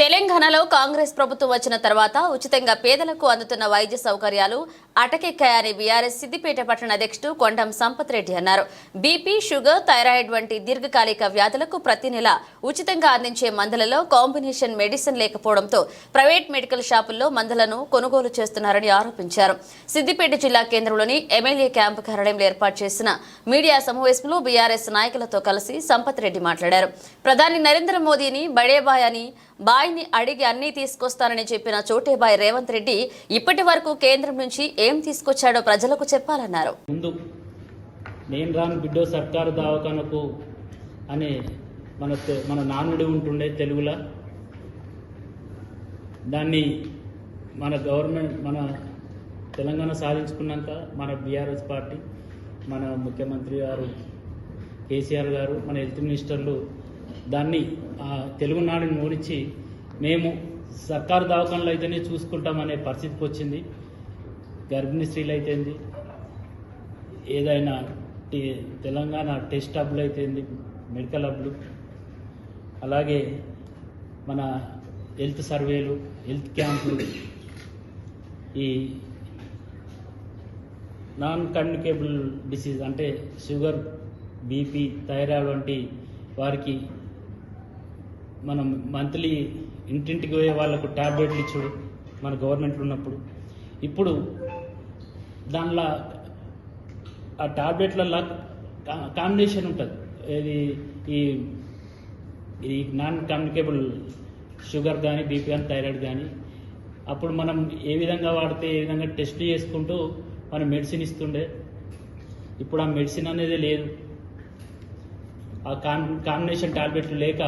తెలంగాణలో కాంగ్రెస్ ప్రభుత్వం వచ్చిన తర్వాత ఉచితంగా పేదలకు అందుతున్న వైద్య సౌకర్యాలు అటకెక్కాయని బీఆర్ఎస్ సిద్దిపేట పట్టణ అధ్యక్షుడు కొండం సంపత్ రెడ్డి అన్నారు. బీపీ, షుగర్, థైరాయిడ్ వంటి దీర్ఘకాలిక వ్యాధులకు ప్రతి నెల ఉచితంగా అందించే మందులలో కాంబినేషన్ మెడిసిన్ లేకపోవడంతో ప్రైవేట్ మెడికల్ షాపుల్లో మందులను కొనుగోలు చేస్తున్నారని ఆరోపించారు. సిద్దిపేట జిల్లా కేంద్రంలోని ఎమ్మెల్యే క్యాంపు కార్యాలయంలో ఏర్పాటు చేసిన మీడియా సమావేశంలో బీఆర్ఎస్ నాయకులతో కలిసి సంపత్ రెడ్డి మాట్లాడారు. ప్రధాని నరేంద్ర మోదీని బడేబాయ్ అని బాయ్ని అడిగి అన్నీ తీసుకొస్తానని చెప్పిన చోటేబాయ్ రేవంత్ రెడ్డి ఇప్పటి వరకు కేంద్రం నుంచి ఏం తీసుకొచ్చాడో ప్రజలకు చెప్పాలన్నారు. ముందు నేను రాను బిడ్డో సర్కారు దవాఖానకు అనే మన నానుడి ఉంటుండే తెలుగులో. దాన్ని మన గవర్నమెంట్ మన తెలంగాణ సాధించుకున్నాక మన బీఆర్ఎస్ పార్టీ, మన ముఖ్యమంత్రి గారు కేసీఆర్ గారు, మన హెల్త్ మినిస్టర్లు దాన్ని తెలుగునాడుని ఓడించి మేము సర్కారు దవాఖానలు అయితేనే చూసుకుంటామనే పరిస్థితికి వచ్చింది. గర్భిణీ స్త్రీలు అయితేంది, ఏదైనా తెలంగాణ టెస్ట్ హబ్లు అయితేంది, మెడికల్ హబ్లు, అలాగే మన హెల్త్ సర్వేలు, హెల్త్ క్యాంపులు, ఈ నాన్ కమ్యూనికేబుల్ డిసీజ్ అంటే షుగర్, బీపీ, థైరాయిడ్ వంటి వారికి మనం మంత్లీ ఇంటింటికి పోయే వాళ్ళకు ట్యాబ్లెట్లు ఇచ్చుడు మన గవర్నమెంట్లో ఉన్నప్పుడు. ఇప్పుడు దానిలో ఆ ట్యాబ్లెట్లలో కాంబినేషన్ ఉంటుంది. ఈ నాన్ కమ్యూనికేబుల్ షుగర్ కానీ, బీపీ కానీ, థైరాయిడ్ కానీ అప్పుడు మనం ఏ విధంగా వాడితే ఏ విధంగా టెస్ట్ చేసుకుంటూ మనం మెడిసిన్ ఇస్తుండే. ఇప్పుడు ఆ మెడిసిన్ అనేది లేదు. ఆ కాంబినేషన్ ట్యాబ్లెట్లు లేక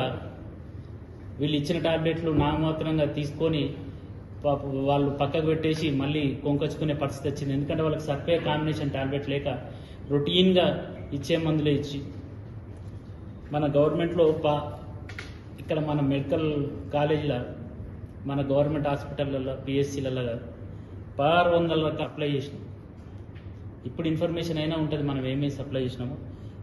వీళ్ళు ఇచ్చిన ట్యాబ్లెట్లు నామాత్రంగా తీసుకొని వాళ్ళు పక్కకు పెట్టేసి మళ్ళీ కొంకొచ్చుకునే పరిస్థితి వచ్చింది. ఎందుకంటే వాళ్ళకి సర్పే కాంబినేషన్ ట్యాబ్లెట్ లేక రొటీన్గా ఇచ్చే మందులే ఇచ్చి మన గవర్నమెంట్లో ఇక్కడ మన మెడికల్ కాలేజీలో, మన గవర్నమెంట్ హాస్పిటళ్ళల్లో, పిఎస్సీలలో 1600 అప్లై చేసినాం. ఇప్పుడు ఇన్ఫర్మేషన్ అయినా ఉంటుంది మనం ఏమేమి సప్లై చేసినామో.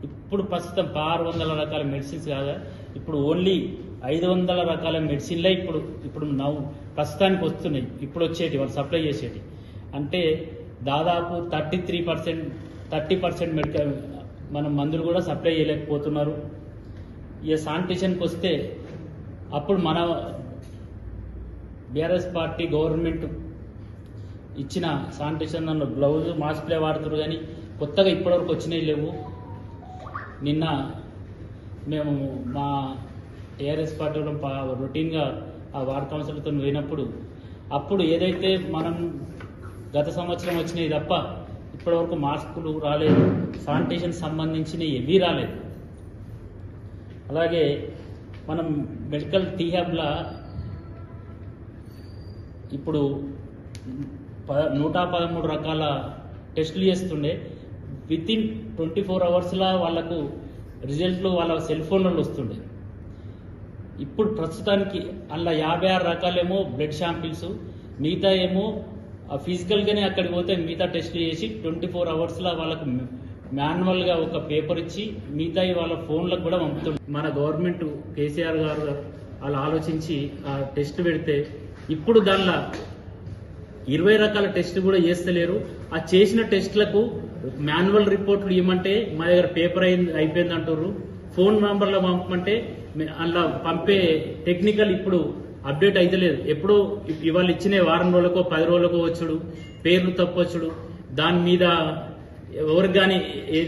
ఇప్పుడు ప్రస్తుతం 600 రకాల మెడిసిన్స్ కాగా ఇప్పుడు ఓన్లీ 500 రకాల మెడిసిన్లే ఇప్పుడు ప్రస్తుతానికి వస్తున్నాయి. ఇప్పుడు వచ్చేటి వాళ్ళు సప్లై చేసేటి అంటే దాదాపు 30% మెడికల్ మన మందులు కూడా సప్లై చేయలేకపోతున్నారు. ఇక శానిటేషన్కి వస్తే అప్పుడు మన బీఆర్ఎస్ పార్టీ గవర్నమెంట్ ఇచ్చిన శానిటేషన్ దానిలో గ్లౌజ్, మాస్క్లే వాడుతున్నారు కానీ కొత్తగా ఇప్పటివరకు వచ్చినాయి లేవు. నిన్న మేము మా టీఆర్ఎస్ పార్టీలో రొటీన్గా ఆ వార్డ్ కౌన్సిలర్తో పోయినప్పుడు అప్పుడు ఏదైతే మనం గత సంవత్సరం వచ్చినాయి తప్ప ఇప్పటివరకు మాస్కులు రాలేదు, శానిటేషన్ సంబంధించినవి ఏవీ రాలేదు. అలాగే మనం మెడికల్ టీహాబ్లా ఇప్పుడు 113 రకాల టెస్టులు చేస్తుండే. వితిన్ 24 అవర్స్లో వాళ్ళకు రిజల్ట్లు వాళ్ళ సెల్ ఫోన్లలో వస్తుండే. ఇప్పుడు ప్రస్తుతానికి అందులో 56 రకాలేమో బ్లడ్ శాంపిల్స్, మిగతా ఏమో ఫిజికల్గానే అక్కడికి పోతే మిగతా టెస్టులు చేసి 24 అవర్స్లో వాళ్ళకు మాన్యువల్గా ఒక పేపర్ ఇచ్చి మిగతా వాళ్ళ ఫోన్లకు కూడా పంపుతుంది. మన గవర్నమెంట్ కేసీఆర్ గారు వాళ్ళు ఆలోచించి ఆ టెస్ట్ పెడితే ఇప్పుడు దానిలో 20 రకాల టెస్ట్ కూడా చేస్తలేరు. ఆ చేసిన టెస్టులకు మాన్యువల్ రిపోర్ట్లు ఇవ్వమంటే మా దగ్గర పేపర్ అయిపోయింది అంటారు. ఫోన్ నంబర్లో పంపమంటే అలా పంపే టెక్నికల్ ఇప్పుడు అప్డేట్ అయితలేదు. ఎప్పుడో ఇవాళ ఇచ్చిన వారం రోజులకో 10 రోజులకో వచ్చుడు, పేర్లు తప్పొచ్చుడు, దాని మీద ఎవరికి కానీ ఏది